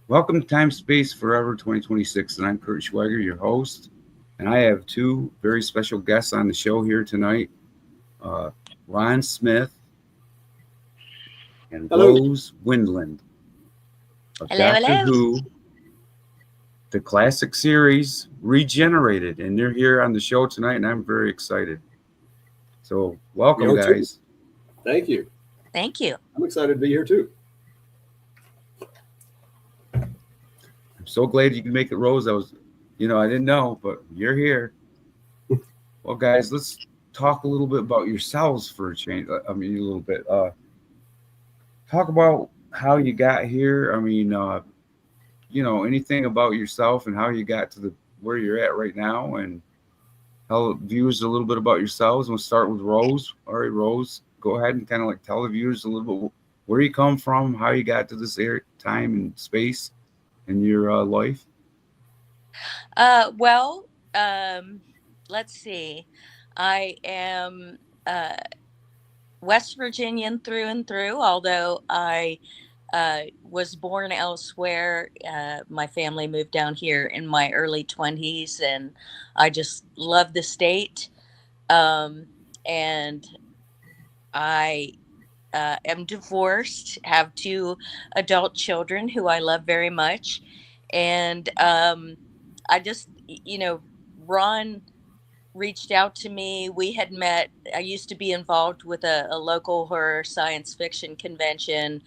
Welcome to Time Space Forever 2026, and I'm Kurt Schweiger, your host. And I have two very special guests on the show here tonight, uh, Ron Smith and Hello. Rose Winland of Hello, Doctor hello. Who, the classic series Regenerated. And they're here on the show tonight, and I'm very excited. So, We welcome, are too. guys. Thank you. Thank you. I'm excited to be here too. I'm so glad you can make it, Rose. I didn't know, but you're here. Well, guys, let's talk a little bit about yourselves for a change. I mean, a little bit. Talk about how you got here. I mean, anything about yourself and how you got to the where you're at right now, and tell viewers a little bit about yourselves. We'll start with Rose. All right, Rose, go ahead and kind of like tell the viewers a little bit where you come from, how you got to this time and space in your life. Well, let's see. I am West Virginian through and through, although I was born elsewhere. My family moved down here in my early 20s, and I just love the state. And I am divorced, have two adult children who I love very much. And I just, Ron reached out to me. We had met. I used to be involved with a local horror science fiction convention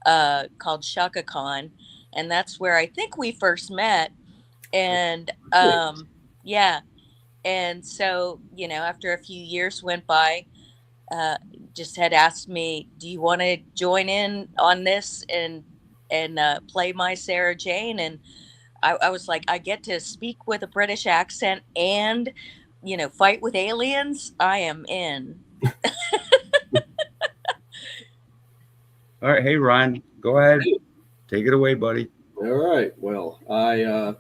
called ShakaCon, and that's where I think we first met. And yeah, and so after a few years went by, uh, just had asked me, "Do you want to join in on this and play my Sarah Jane?" And I was like, I get to speak with a British accent and, fight with aliens. I am in. All right, hey Ron, go ahead, take it away, buddy. All right. Well, I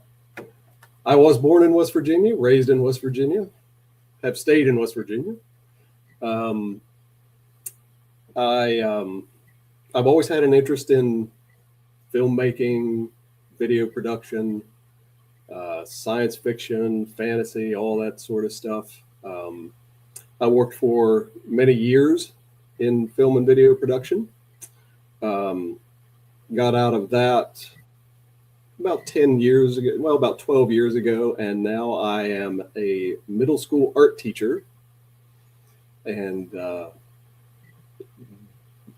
was born in West Virginia, raised in West Virginia, have stayed in West Virginia. Um, I've always had an interest in filmmaking, video production, science fiction, fantasy, all that sort of stuff. I worked for many years in film and video production. Um, got out of that about 10 years ago, well, about 12 years ago, and now I am a middle school art teacher and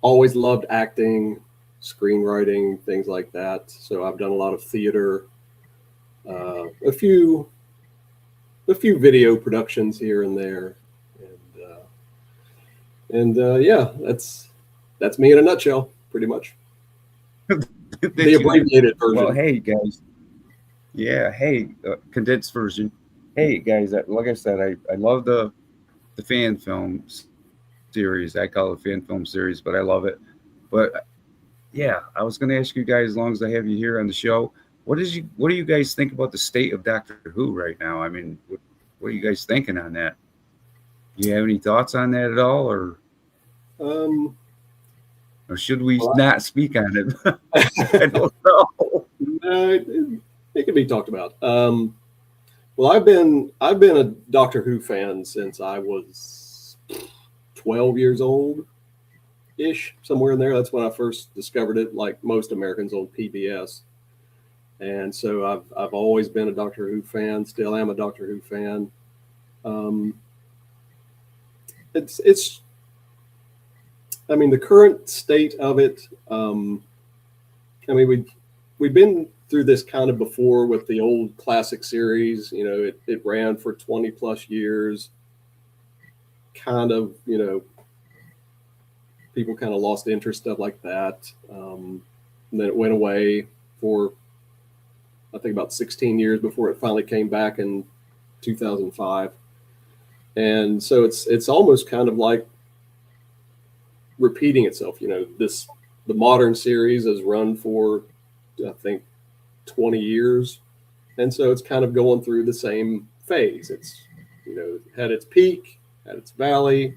always loved acting, screenwriting, things like that. So I've done a lot of theater, a few video productions here and there, and yeah, that's me in a nutshell, pretty much. The abbreviated version. Well, hey guys, yeah, hey, condensed version. Hey guys, like I said, I love the fan film series. I call it fan film series, but I love it. But yeah, I was going to ask you guys, as long as I have you here on the show, what do you guys think about the state of Doctor Who right now? I mean, what are you guys thinking on that? Do you have any thoughts on that at all, Um, or should we well, not speak on it? I don't know. no, it can be talked about. Well, I've been a Doctor Who fan since I was 12 years old ish, somewhere in there. That's when I first discovered it, like most Americans on PBS. And so I've always been a Doctor Who fan. Still am a Doctor Who fan. Um, it's I mean, the current state of it. I mean, we've been through this kind of before with the old classic series. It ran for 20 plus years. Kind of, people kind of lost interest, stuff like that. And then it went away for, I think, about 16 years before it finally came back in 2005. And so it's almost kind of like repeating itself. The modern series has run for, I think, 20 years. And so it's kind of going through the same phase. It's, had its peak, had its valley.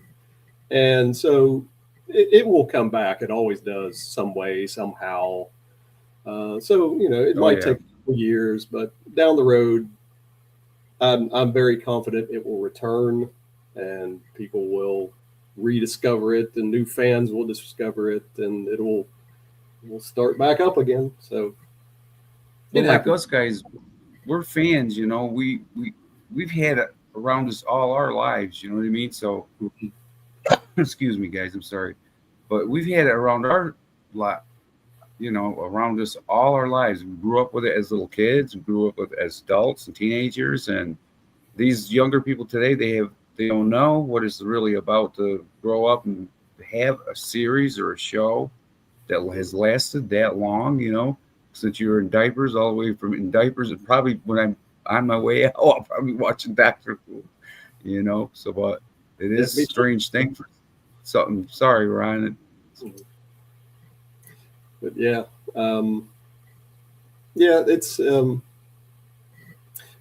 And so it will come back. It always does, some way, somehow. So it Oh, might yeah. take a couple years, but down the road, I'm very confident it will return, and people will rediscover it, and new fans will discover it, and will start back up again. So Well, it like happens. us guys, we're fans, we've had it around us all our lives, you know what I mean? So excuse me, guys, I'm sorry. But we've had it around our lot, around us all our lives. We grew up with it as little kids, we grew up with it as adults and teenagers, and these younger people today, they don't know what it's really about to grow up and have a series or a show that has lasted that long, since you were in diapers, all the way from in diapers, and probably when I'm on my way out, I'll probably watching Doctor Who, So, but it Yeah, is a me too. strange thing for something. Sorry, Ryan. But yeah, yeah,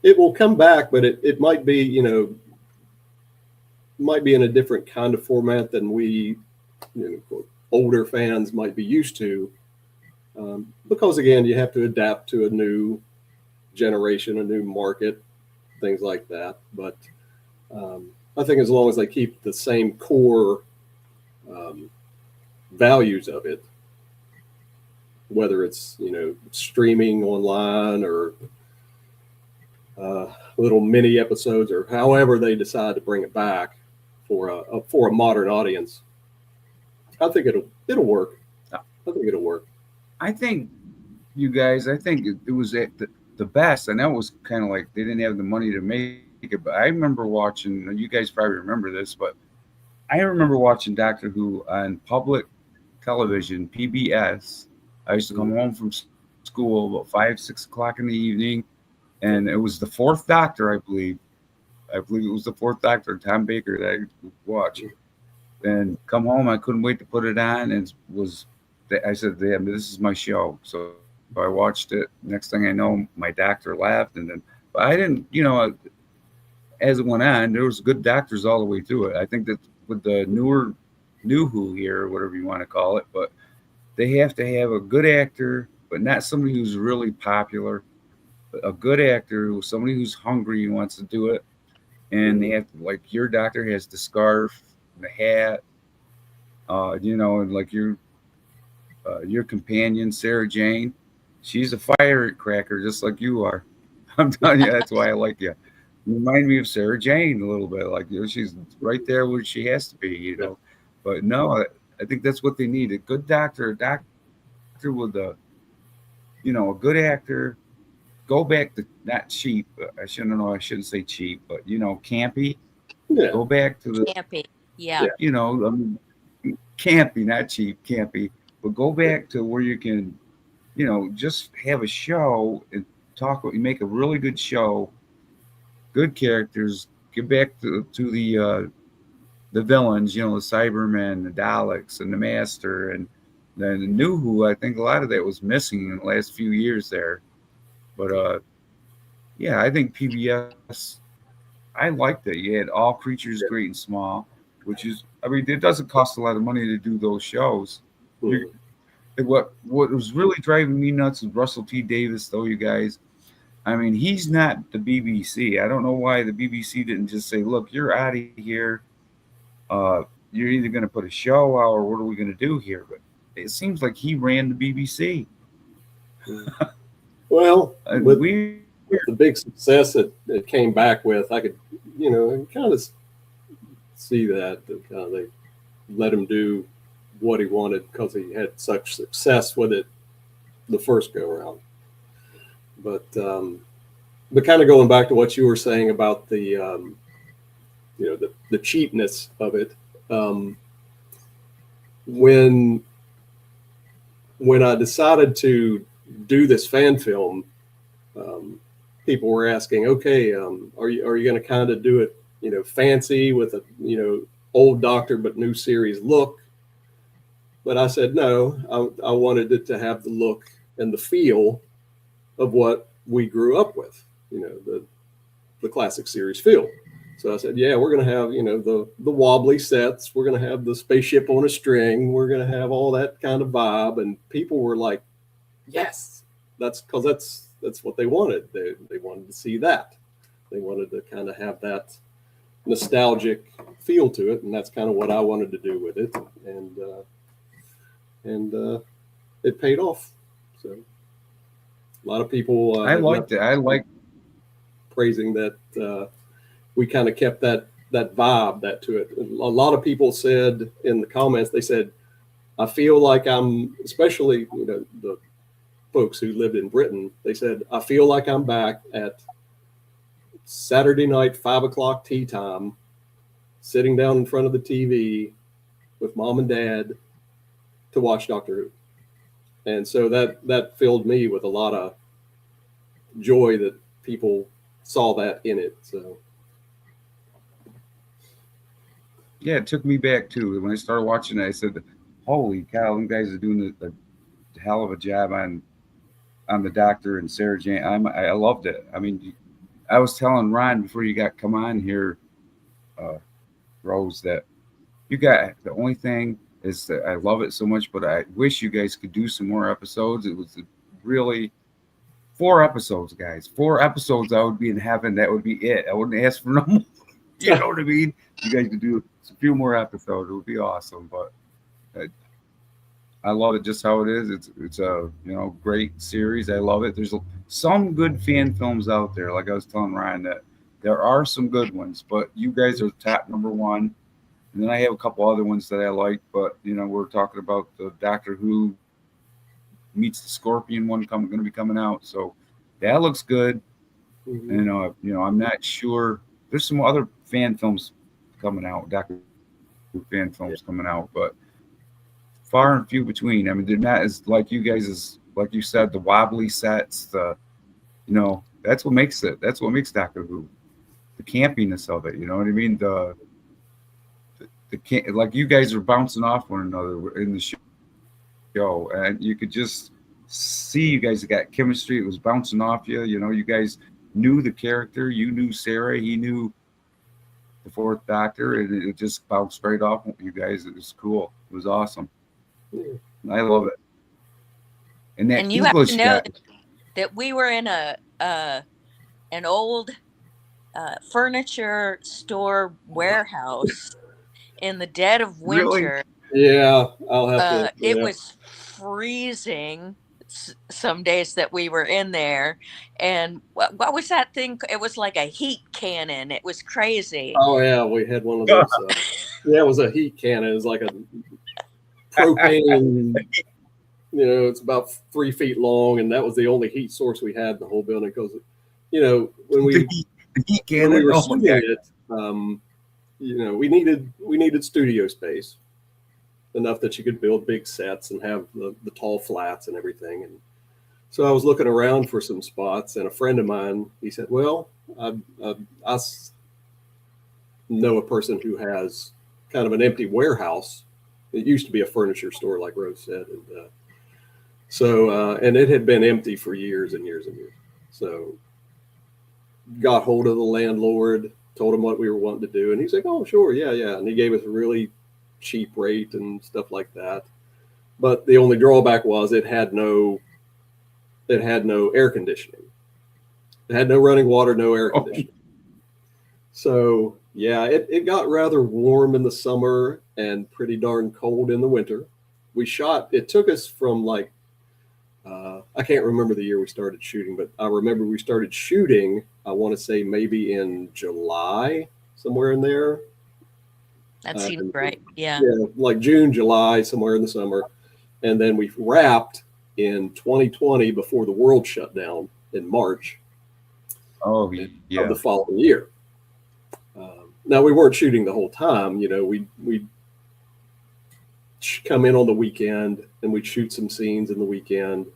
it will come back, but it might be might be in a different kind of format than we older fans might be used to. Because again, you have to adapt to a new generation, a new market, things like that. But I think as long as they keep the same core um, values of it, whether it's streaming online or little mini episodes or however they decide to bring it back for a modern audience, I think it'll work. I think it'll work. I think you guys, I think it was at the best. I know it was kind of like they didn't have the money to make it, but I remember watching. You guys probably remember this, but I remember watching Doctor Who on public television, PBS. I used to come home from school about 5, 6 o'clock in the evening, and it was the fourth Doctor, I believe. I believe it was the fourth Doctor, Tom Baker, that I would watch. And come home, I couldn't wait to put it on, and I said, "Damn, this is my show." So I watched it. Next thing I know, my doctor left, and then, but I didn't, as it went on, there was good doctors all the way through it. I think that with the new Who here, or whatever you want to call it, but they have to have a good actor, but not somebody who's really popular. But a good actor, somebody who's hungry and wants to do it, and they have to, like your doctor has the scarf, the hat, and like your companion Sarah Jane, she's a firecracker just like you are. I'm telling you, that's why I like you. You remind me of Sarah Jane a little bit, like she's right there where she has to be. But no, I think that's what they need: a good doctor, a doctor with a good actor. Go back to not cheap. I shouldn't say cheap, but campy. Yeah, Go back to the Campy. Yeah. yeah, I mean, campy, not cheap, campy, but go yeah, back to where you can, just have a show and you make a really good show, good characters, get back to the villains, the Cybermen, the Daleks, and the Master, and then the New Who. I think a lot of that was missing in the last few years there. But yeah, I think PBS. I liked it. You had All Creatures Great and Small, which is, I mean, it doesn't cost a lot of money to do those shows. You, Mhm. what was really driving me nuts was Russell T Davis, though, you guys. I mean, he's not the BBC. I don't know why the BBC didn't just say, "Look, you're out of here. Uh, you're either going to put a show out, or what are we going to do here?" But it seems like he ran the BBC. Well, Weird. with the big success that it came back with, I could kind of see that they let him do what he wanted because he had such success with it the first go around. But kind of going back to what you were saying about the cheapness of it. Um, when when I decided to do this fan film, um, people were asking, "Okay, are you going to kind of do it, fancy with a old Doctor but new series look?" But I said no. I wanted it to have the look and the feel of what we grew up with, the classic series feel. So I said, yeah, we're going to have, the wobbly sets. We're going to have the spaceship on a string. We're going to have all that kind of vibe. And people were like yes, that's what they wanted. They wanted to see that. They wanted to kind of have that nostalgic feel to it, and that's kind of what I wanted to do with it, and it paid off. So a lot of people I liked it. I like praising that we kind of kept that vibe that to it. A lot of people said in the comments, they said, I feel like I'm, especially the folks who lived in Britain, they said, I feel like I'm back at Saturday night 5 o'clock tea time, sitting down in front of the TV with mom and dad to watch Doctor Who. And so that filled me with a lot of joy that people saw that in it. So yeah, it took me back too. When I started watching it, I said, holy cow, you guys are doing a hell of a job on the Doctor and Sarah Jane. I loved it. I mean, I was telling Ron before you got come on here, Rose, that you got the only thing is that I love it so much, but I wish you guys could do some more episodes. It was really 4 episodes, guys. 4 episodes, I would be in heaven. That would be it. I wouldn't ask for no more. You know what I mean? You guys could do a few more episodes. It would be awesome. But I love it just how it is. It's a great series. I love it. There's some good fan films out there. Like I was telling Ryan, that there are some good ones, but you guys are top #1. And then I have a couple other ones that I like, but we're talking about the Doctor Who meets the Scorpion one going to be coming out, so that looks good. mm-hmm. I'm not sure. There's some other fan films coming out, Doctor Who fan films coming out, but far and few between. I mean, they're not as like you guys as like you said, the wobbly sets, that's what makes it. That's what makes Doctor Who, the campiness of it. You know what I mean? The like you guys are bouncing off one another in the show, and you could just see you guys got chemistry. It was bouncing off you. You guys knew the character. You knew Sarah. He knew the 4th Doctor, and it just bounced right off you guys. It was cool. It was awesome. I love it. And that you English have to know guy, that we were in an old furniture store warehouse in the dead of winter. Really? Yeah, I'll have to. It was freezing some days that we were in there, and what was that thing? It was like a heat cannon. It was crazy. Oh yeah, we had one of those. Yeah, it was a heat cannon. It was like a propane. It's about 3 feet long, and that was the only heat source we had in the whole building. Because, when we the heat cannon, when we were shooting it, we needed studio space enough that you could build big sets and have the tall flats and everything. And so I was looking around for some spots, and a friend of mine, he said, well, I know a person who has kind of an empty warehouse. It used to be a furniture store, like Rose said. And and it had been empty for years and years and years. So got hold of the landlord, told him what we were wanting to do. And he's like, oh, sure. Yeah. And he gave us a really cheap rate and stuff like that. But the only drawback was it had no air conditioning. It had no running water, no air conditioning. So yeah, it got rather warm in the summer and pretty darn cold in the winter. It took us from like, I can't remember the year we started shooting, but I remember we started shooting, I want to say maybe in July, somewhere in there. That seems right. Yeah. Yeah, like June, July, somewhere in the summer. And then we wrapped in 2020 before the world shut down in March of the following year. Now, we weren't shooting the whole time. We'd come in on the weekend and we'd shoot some scenes in the weekend.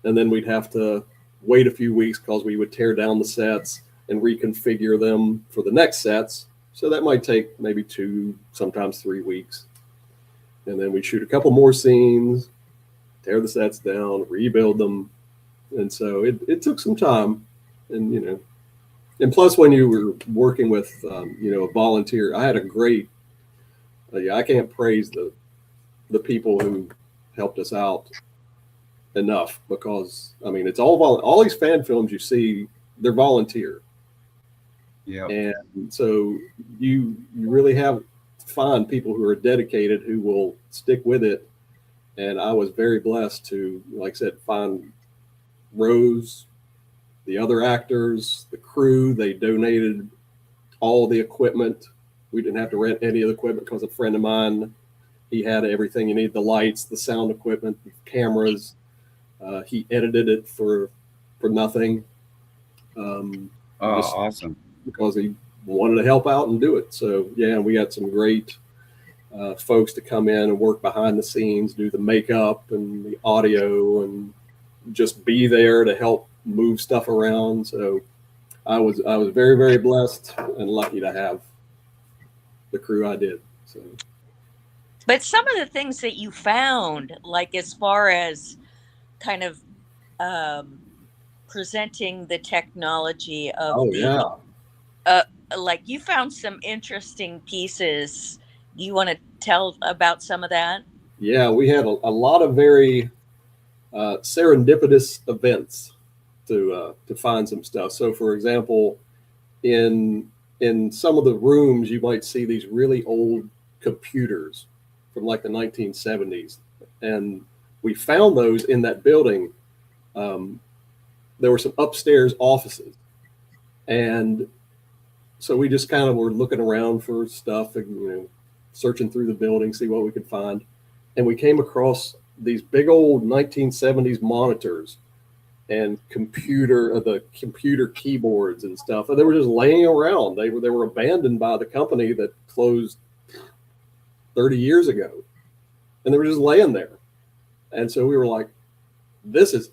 And then we'd have to wait a few weeks because we would tear down the sets and reconfigure them for the next sets. So that might take maybe 2, sometimes 3 weeks. And then we'd shoot a couple more scenes, tear the sets down, rebuild them. And so it took some time. And, and plus when you were working with, a volunteer, I had a great, I can't praise the people who helped us out enough, because I mean, it's all these fan films you see, they're volunteer. Yeah. And so you really have to find people who are dedicated, who will stick with it. And I was very blessed to, like I said, find Rose, the other actors, the crew. They donated all the equipment. We didn't have to rent any of the equipment because a friend of mine, he had everything you need, the lights, the sound equipment, the cameras. He edited it for nothing. Awesome. Because he wanted to help out and do it. So yeah, we got some great folks to come in and work behind the scenes, do the makeup and the audio, and just be there to help move stuff around. So I was very, very blessed and lucky to have the crew I did. So, but some of the things that you found, like as far as kind of presenting the technology of like you found some interesting pieces. You want to tell about some of that? Yeah, we had a lot of very serendipitous events to find some stuff. So, for example, in some of the rooms, you might see these really old computers from like the 1970s, and we found those in that building. There were some upstairs offices, and so we just kind of were looking around for stuff and, searching through the building, see what we could find. And we came across these big old 1970s monitors and the computer keyboards and stuff. And they were just laying around. They were abandoned by the company that closed 30 years ago. And they were just laying there. And so we were like, this is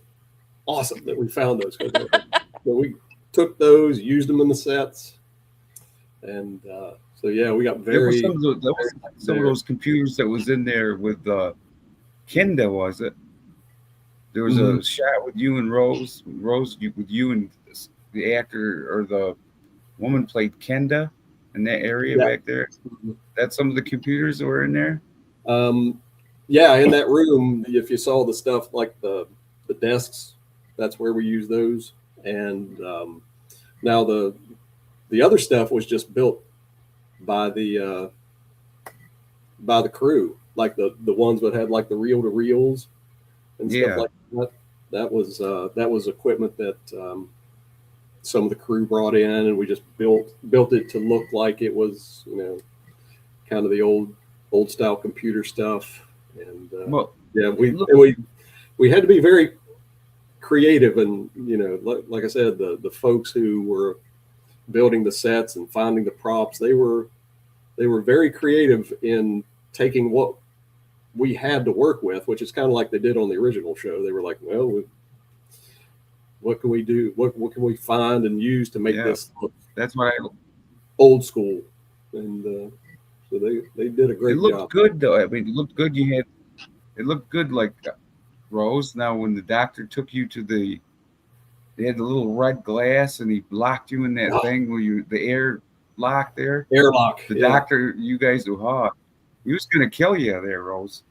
awesome that we found those. So we took those, used them in the sets. And so yeah, we got very. Some of those computers that was in there with Kenda, was it? There was a shot with you and Rose. With you and the actor or the woman played Kenda in that area back there. That's some of the computers that were in there. Yeah, in that room, if you saw the stuff like the desks, that's where we use those. And now the other stuff was just built by the crew, like the ones that had like the reel-to-reels and stuff like that. That was equipment that some of the crew brought in, and we just built it to look like it was, kind of the old style computer stuff. And we had to be very creative, and like I said, the folks who were building the sets and finding the props, they were very creative in taking what we had to work with, which is kind of like they did on the original show. They were like, well, what can we do? What can we find and use to make this look old school? And so they did a great job. It looked good though. I mean, it looked good. It looked good, like Rose. Now, when the doctor took you to they had the little red glass, and he locked you in that thing where the air lock there. Airlock. The doctor, you guys he was gonna kill you there, Rose.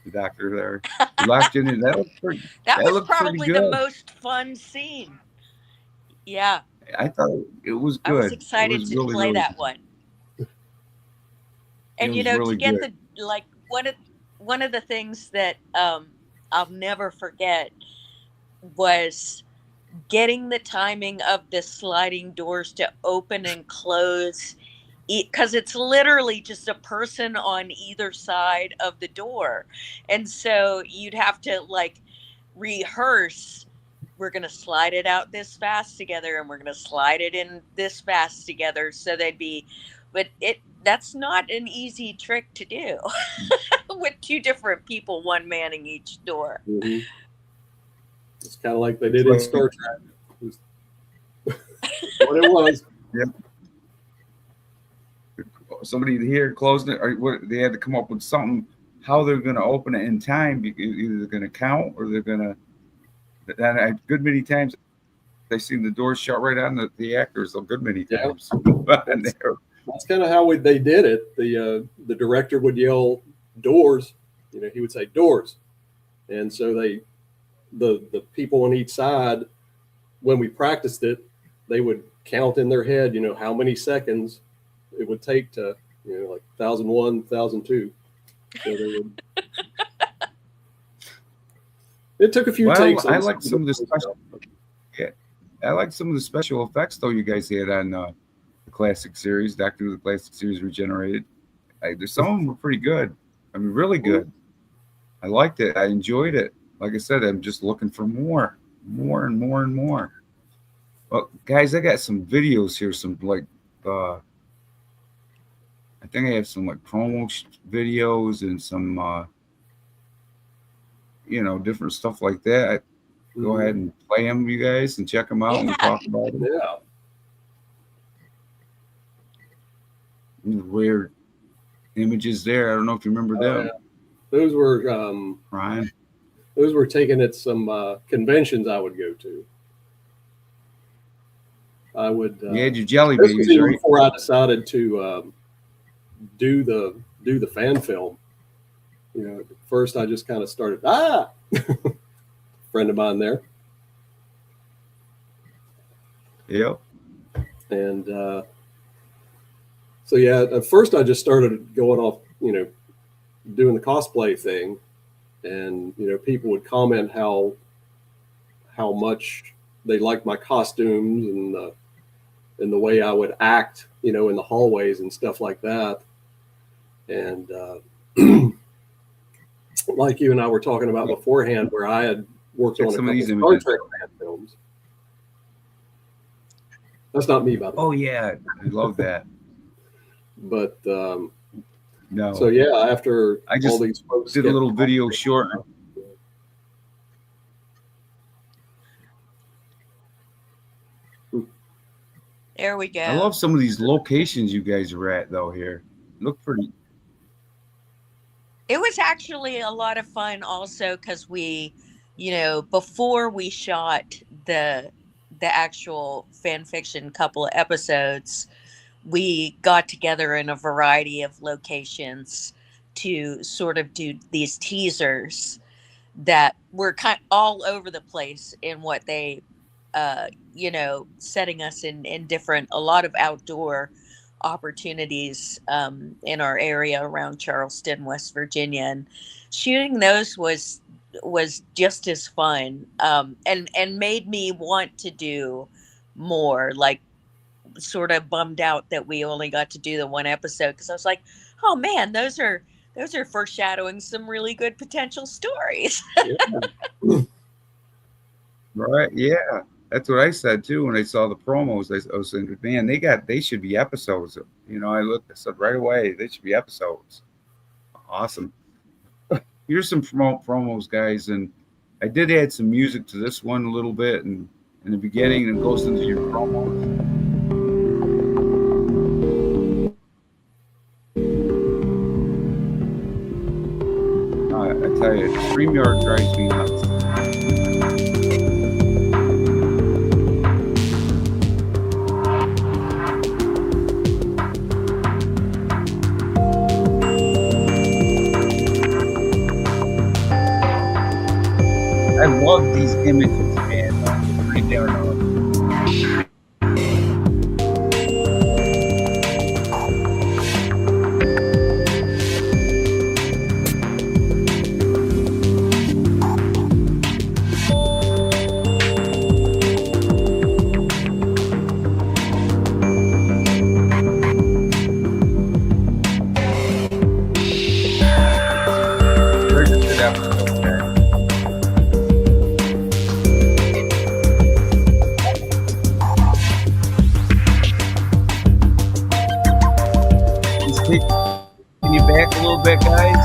The doctor there. He locked you in. That was probably the most fun scene. Yeah. I thought it was good. I was excited to really, play that one. And really to get good. One of the things that I'll never forget was getting the timing of the sliding doors to open and close, because it's literally just a person on either side of the door. And so you'd have to rehearse, we're going to slide it out this fast together, and we're going to slide it in this fast together. So that's not an easy trick to do with two different people, one manning each door. Mm-hmm. It's kind of like they did in Star Trek. What it was. Yeah. Somebody here closing it, or they had to come up with something, how they're going to open it in time. Either they're going to count, or they're going to. And a good many times, they seen the doors shut right on the actors. A good many times. That's kind of how they did it. The director would yell doors. He would say doors, and so the people on each side, when we practiced it, they would count in their head, you know, how many seconds it would take to, you know, like 1001, 1002. So they would. It took a few takes. I like some of the special. Yeah, I like some of the special effects though you guys had on the classic series, Doctor Who, the classic series Regenerated. Some of them were pretty good. I mean, really good. I liked it. I enjoyed it. Like I said, I'm just looking for more and more and more. Well, guys, I got some videos here. Some like, I think I have some like promo videos and some, you know, different stuff like that. Go ahead and play them, you guys, and check them out and talk about them. Yeah. Weird images there. I don't know if you remember them. Yeah. Those were Ryan. Those were taken at some conventions I would go to. I would. You had your jelly this babies, was even right? before I decided to do the fan film. You know, at first I just kind of started. Friend of mine there. Yep. And so yeah, at first I just started going off, you know, doing the cosplay thing, and you know, people would comment how much they liked my costumes and the way I would act, you know, in the hallways and stuff like that. And like you and I were talking about beforehand, where I had worked on a couple of Star Trek fan films. That's not me, by the way. Oh yeah, I love that. But No. so yeah, after I just all these folks did a little video short. There we go. I love some of these locations you guys are at though here. Look pretty. It was actually a lot of fun also because we, you know, before we shot the actual fan fiction couple of episodes, we got together in a variety of locations to sort of do these teasers that were kind of all over the place in what they, you know, setting us in different, a lot of outdoor opportunities in our area around Charleston, West Virginia, and shooting those was just as fun, and made me want to do more. Like, sort of bummed out that we only got to do the one episode, because I was like, oh man, those are foreshadowing some really good potential stories. Yeah. Right. Yeah. That's what I said too when I saw the promos. I was saying, man, they should be episodes. You know, I said right away, they should be episodes. Awesome. Here's some promos, guys, and I did add some music to this one a little bit, and in the beginning, and it goes into your promos. I tell you, StreamYard drives me nuts. I love these images, man. They're pretty darn awesome. Very good episode, guys. Can you back a little bit, guys?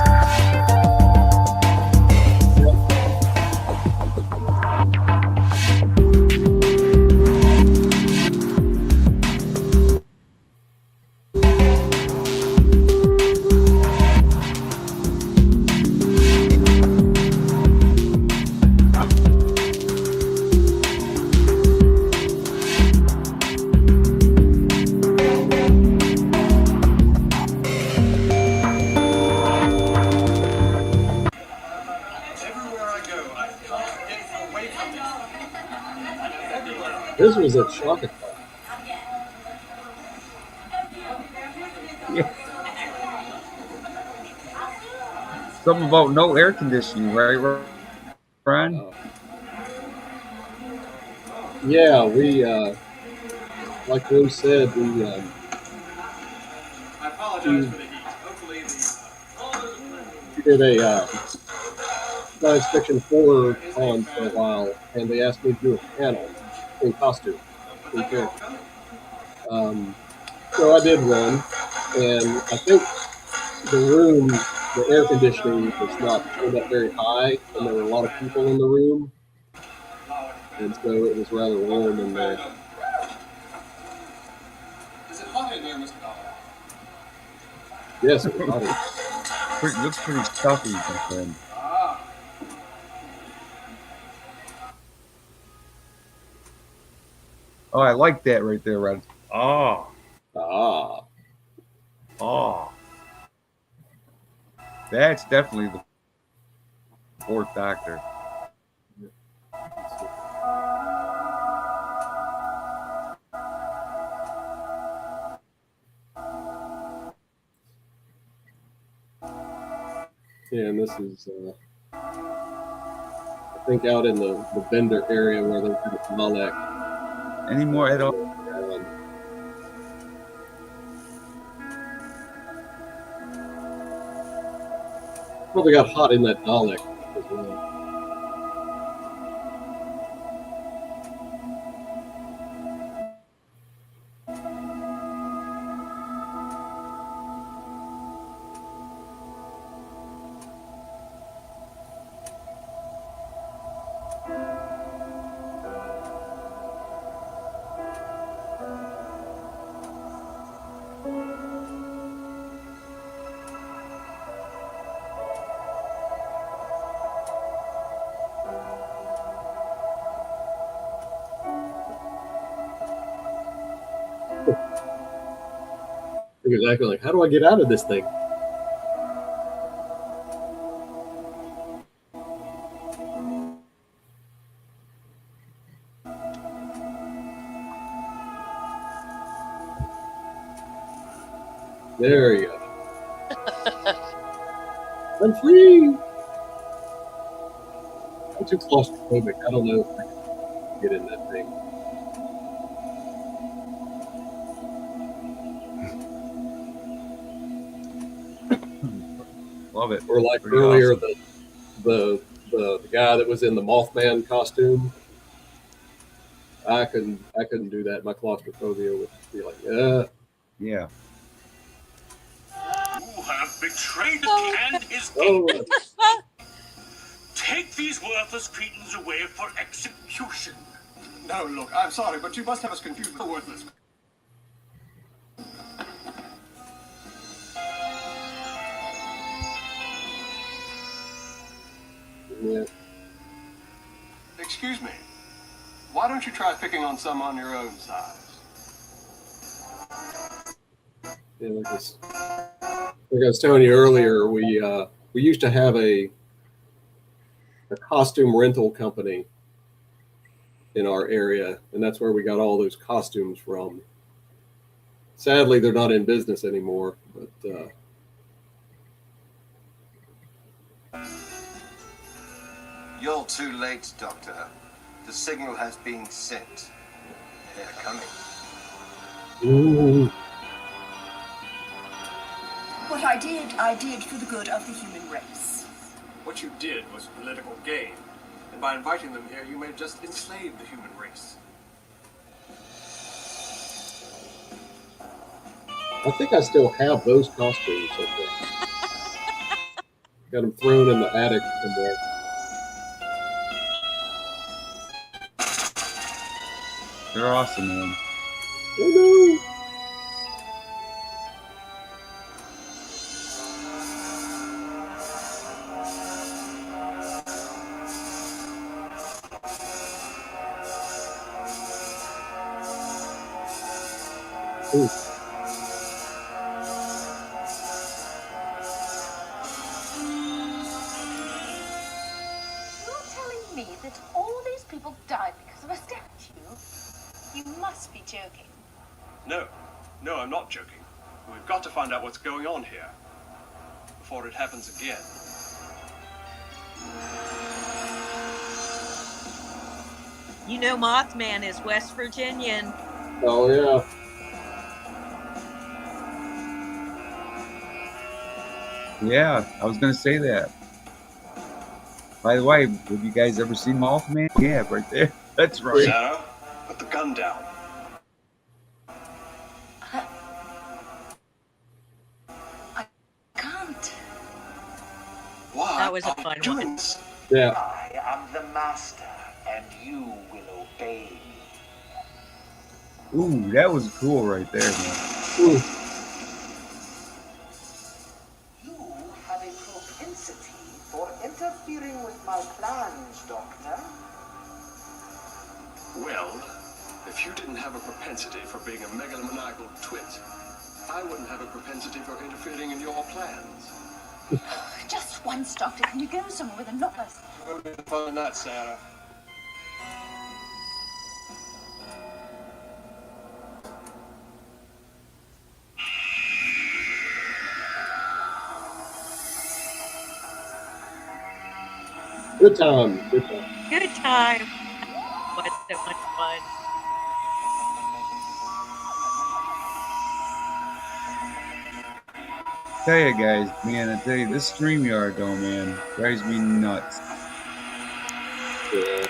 his was a shock attack. Yeah. Something about no air conditioning, right, Ron? Yeah, we like Lou said, we I apologize for the heat. Hopefully we did a science fiction horror con for a while, and they asked me to do a panel in costume, in character. So I did one, and I think the room, the air conditioning was not turned up very high, and there were a lot of people in the room, and so it was rather warm in there. Is it hot in here, Mr. Dollar? Yes, it was hot. Looks pretty stuffy, my friend. Oh, I like that right there, Ron. Oh. Ah. Oh. That's definitely the Fourth Doctor. Yeah, and this is, I think, out in the vendor area where they've got a Dalek. Any more at all? Probably got hot in that Dalek as well. Exactly. Like, how do I get out of this thing? There you go. I'm free. I'm too claustrophobic. I don't know if I can get in that thing. Love it. Or like Pretty earlier, awesome. the guy that was in the Mothman costume. I couldn't do that. My claustrophobia would be like, Yeah. You have betrayed the king and his oh, king. Take these worthless cretins away for execution. No, look, I'm sorry, but you must have us confused with the worthless. yeah. Excuse me. Why don't you try picking on some on your own size? Yeah, like this. Like I was telling you earlier, we used to have a costume rental company in our area, and that's where we got all those costumes from. Sadly, they're not in business anymore, but You're too late, Doctor. The signal has been sent. They're coming. ooh, What I did for the good of the human race. What you did was political gain, and by inviting them here, you may have just enslaved the human race. I think I still have those costumes somewhere. Got them thrown in the attic somewhere. They're awesome, man. Oh no! Ooh. You're telling me that all these people died because of a statue? No, I'm not joking. We've got to find out what's going on here before it happens again. You know, Mothman is West Virginian. Oh yeah. Yeah, I was gonna say that. By the way, have you guys ever seen Mothman? Yeah, right there. That's right. Sarah, put the gun down. I can't. Why That was a are you fun doing one. this? Yeah. I am the master, and you will obey me. Ooh, that was cool right there, man. Ooh. You have a propensity for interfering with my plans, Doctor. Well, if you didn't have a propensity for being a megalomaniacal twit, I wouldn't have a propensity for interfering in your plans. Just once, Doctor. Can you go somewhere with a lot less? You're going to find that, Sarah. Good time. Good time. Good time. What so much fun. Tell you guys, man, I tell you, this StreamYard though, man, drives me nuts. Yeah.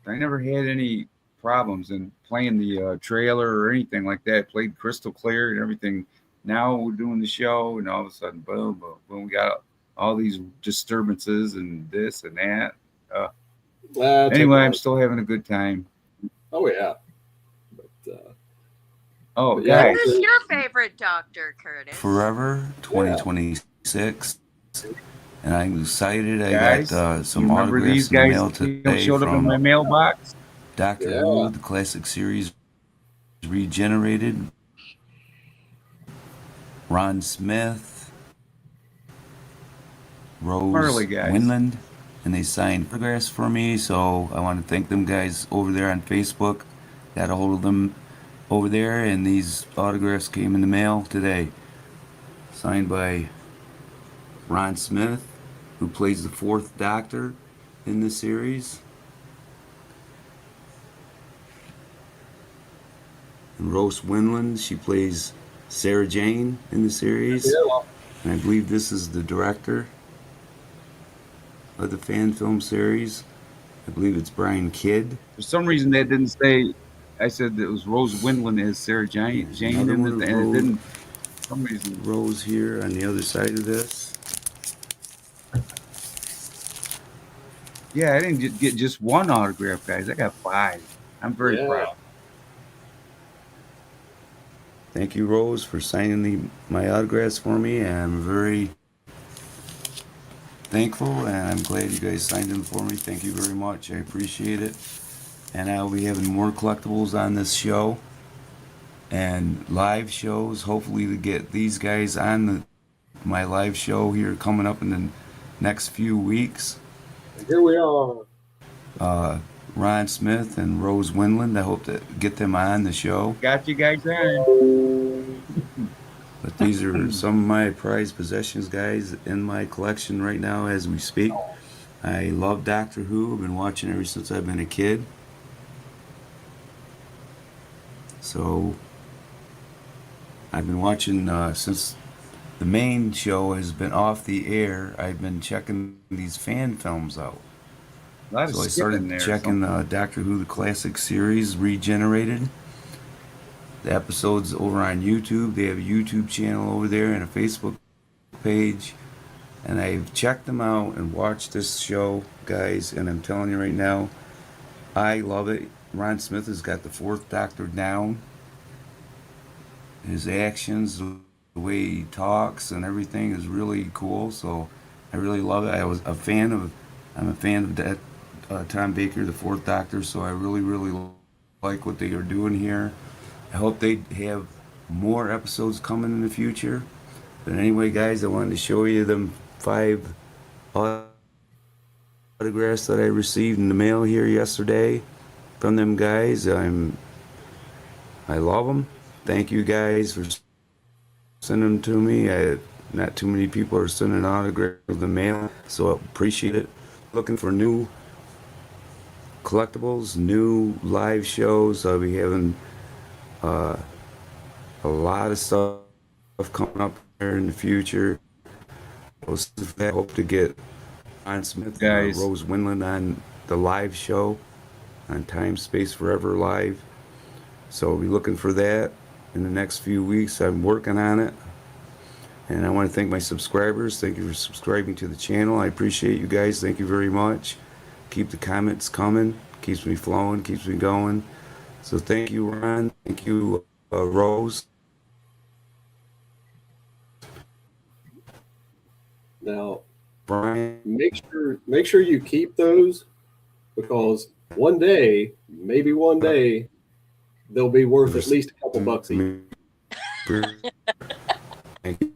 I never had any problems in playing the trailer or anything like that. Played crystal clear and everything. Now we're doing the show, and all of a sudden, boom, boom, boom, we got all these disturbances and this and that. Anyway, I'm still having a good time. Oh yeah. But, Oh, but yeah, guys, Who's your favorite Doctor, Curtis? Forever 2026. And I'm excited. guys, I got some you remember autographs these in the guys mail today showed up in from my mailbox? Doctor Yeah. Who, the classic series regenerated. Ron Smith, Rose Marley guys. Winland, and they signed photographs for me. So I want to thank them guys over there on Facebook. Got a hold of them over there, and these autographs came in the mail today. Signed by Ron Smith, who plays the fourth Doctor in the series. And Rose Winland, she plays Sarah Jane in the series. yeah. And I believe this is the director of the fan film series. I believe it's Brian Kidd. For some reason, that didn't say. I said it was Rose Winland as Sarah Jane Another in one it, of and it Rose- didn't. For some reason, Rose here on the other side of this. yeah, I didn't get just one autograph, guys. I got 5. I'm very Yeah. proud. Thank you, Rose, for signing my autographs for me. I'm very thankful, and I'm glad you guys signed them for me. Thank you very much. I appreciate it. And I'll be having more collectibles on this show and live shows. Hopefully, to get these guys on my live show here coming up in the next few weeks. And here we are. Ron Smith and Rose Winland. I hope to get them on the show. Got you guys on. But these are some of my prized possessions, guys, in my collection right now as we speak. I love Doctor Who. I've been watching ever since I've been a kid. So I've been watching since the main show has been off the air. I've been checking these fan films out. A lot of So I skipping started there. checking Doctor Who, the classic series, regenerated. The episodes over on YouTube. They have a YouTube channel over there and a Facebook page. And I've checked them out and watched this show, guys. And I'm telling you right now, I love it. Ron Smith has got the fourth Doctor down. His actions, the way he talks and everything is really cool. So I really love it. I'm a fan of that Tom Baker, the fourth Doctor. So I really like what they are doing here. I hope they have more episodes coming in the future. But anyway, guys, I wanted to show you them 5 autographs that I received in the mail here yesterday from them guys. I love them. Thank you guys for sending them to me. Not too many people are sending autographs in the mail, so I appreciate it. Looking for new collectibles, new live shows. I'll be having a lot of stuff coming up there in the future. I hope to get Ron Smith, Guys. Rose Winland on the live show on Time Space Forever Live. So we'll be looking for that in the next few weeks. I'm working on it. And I want to thank my subscribers. Thank you for subscribing to the channel. I appreciate you guys. Thank you very much. Keep the comments coming. Keeps me flowing. Keeps me going. So thank you, Ron. Thank you, Rose. Now, Brian. make sure you keep those, because one day, maybe one day, they'll be worth at least a couple bucks each. Thank you.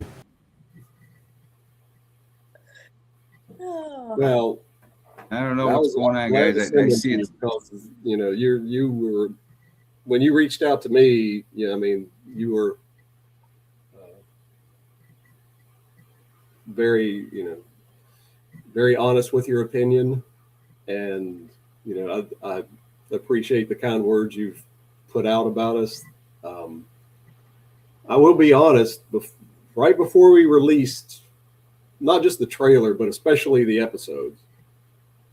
Well, I don't know what's going on, guys. I see it. Because, you know, you were, when you reached out to me, I mean, you were very, very honest with your opinion, and I appreciate the kind words you've put out about us. I will be honest, right before we released not just the trailer, but especially the episodes,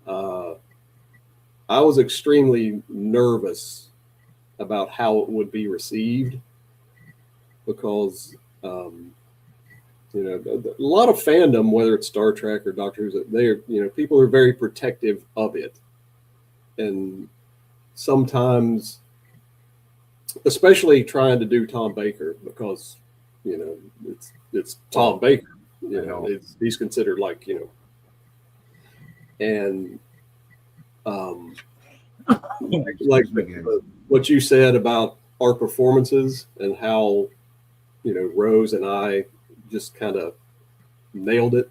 I was extremely nervous about how it would be received, because a lot of fandom, whether it's Star Trek or Doctor Who, people are very protective of it, and sometimes, especially trying to do Tom Baker, because it's Tom Baker. He's considered like, and like what you said about our performances and how Rose and I just kind of nailed it.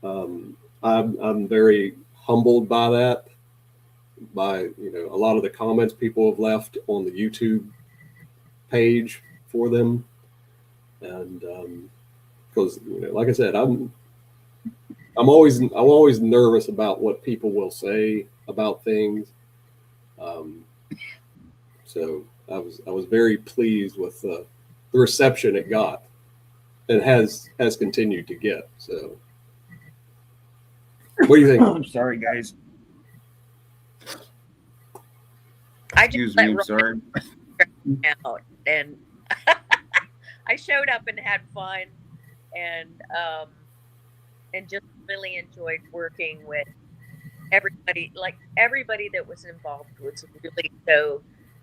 I'm very humbled by that, by a lot of the comments people have left on the YouTube page for them, and because like I said, I'm always nervous about what people will say about things. So I was very pleased with the reception it got, and has continued to get. So what do you think? I'm sorry, guys. Excuse me. I'm sorry. Out, and I showed up and had fun, and just really enjoyed working with everybody. Like, everybody that was involved was really so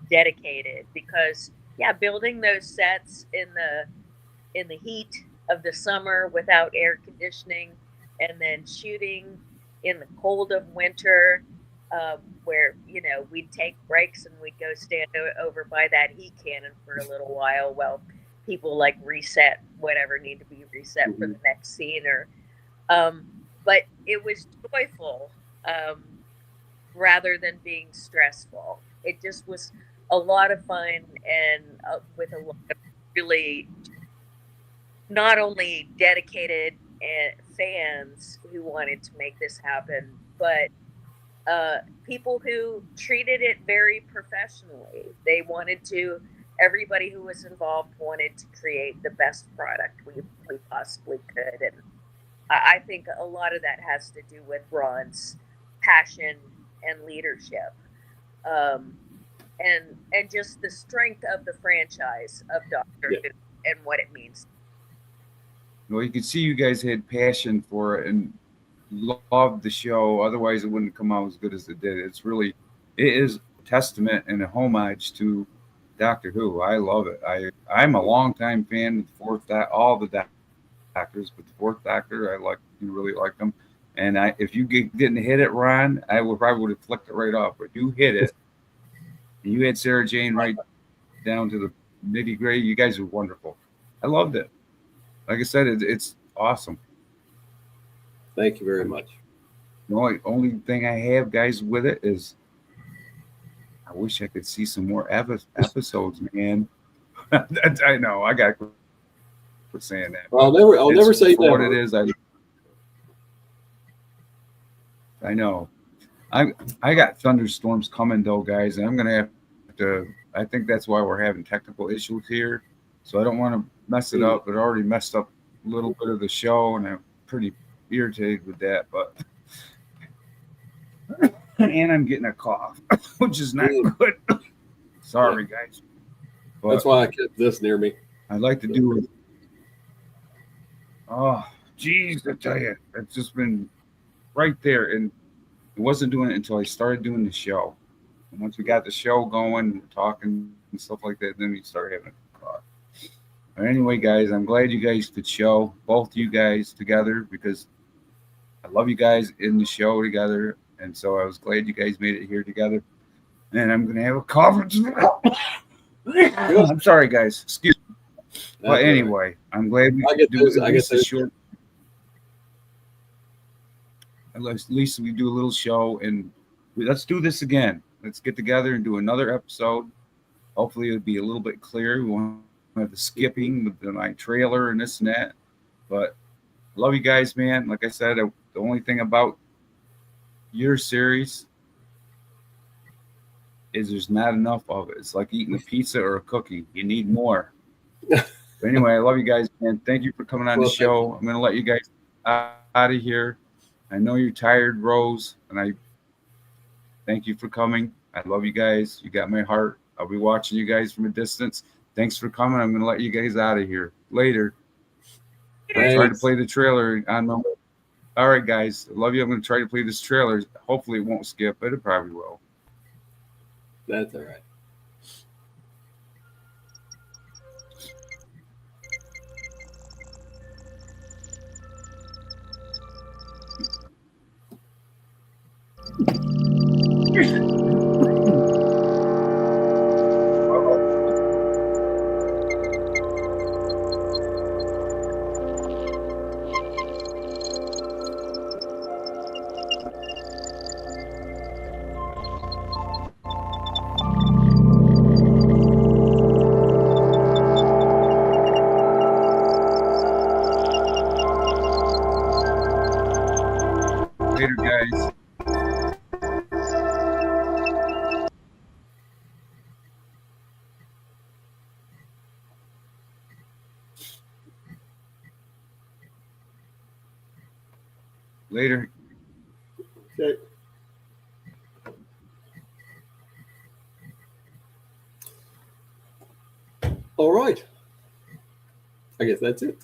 dedicated, because building those sets in the heat of the summer without air conditioning, and then shooting in the cold of winter, where we'd take breaks and we'd go stand over by that heat cannon for a little while people like reset whatever need to be reset for the next scene, or but it was joyful rather than being stressful. It just was a lot of fun, and with a lot of really not only dedicated fans who wanted to make this happen, but people who treated it very professionally. They wanted to, everybody who was involved wanted to create the best product we possibly could. And I think a lot of that has to do with Ronn's passion and leadership, and just the strength of the franchise of Doctor Who and what it means. Well, you can see you guys had passion for it and loved the show. Otherwise, it wouldn't come out as good as it did. It is a testament and a homage to Doctor Who. I love it. I'm a longtime fan of all the Doctors, but the Fourth Doctor, really like them. And if you didn't hit it, Ron, I probably would have flicked it right off. But you hit it, and you had Sarah Jane right down to the nitty gritty. You guys are wonderful. I loved it. Like I said, it's awesome. Thank you very much. The only thing I have, guys, with it is I wish I could see some more episodes, man. I know. I got to quit saying that. I'll never say for never. what it is. I know. I got thunderstorms coming though, guys, and I'm gonna have to. I think that's why we're having technical issues here. So I don't want to mess it up. It already messed up a little bit of the show, and I'm pretty irritated with that. But and I'm getting a cough, which is not good. Sorry, guys. But that's why I kept this near me. I'd like to do it. Oh, geez, I tell you, it's just been right there, and I wasn't doing it until I started doing the show. And once we got the show going, talking and stuff like that, then we started having a cough. But anyway, guys, I'm glad you guys could show both you guys together because I love you guys in the show together, and so I was glad you guys made it here together. And I'm gonna have a conference. I'm sorry, guys. Excuse me. But anyway, I'm glad we could do at least a short. At least we do a little show, and let's do this again. Let's get together and do another episode. Hopefully, it'll be a little bit clearer. We won't have the skipping with my trailer and this and that. But I love you guys, man. Like I said, the only thing about your series is there's not enough of it. It's like eating a pizza or a cookie. You need more. But anyway, I love you guys, man. Thank you for coming on the show. I'm going to let you guys out of here. I know you're tired, Rose, and I thank you for coming. I love you guys. You got my heart. I'll be watching you guys from a distance. Thanks for coming. I'm going to let you guys out of here. Later. I tried to play the trailer on my. All right, guys. I love you. I'm going to try to play this trailer. Hopefully it won't skip, but it probably will. That's all right. Later, guys. Later. Okay. All right. I guess that's it.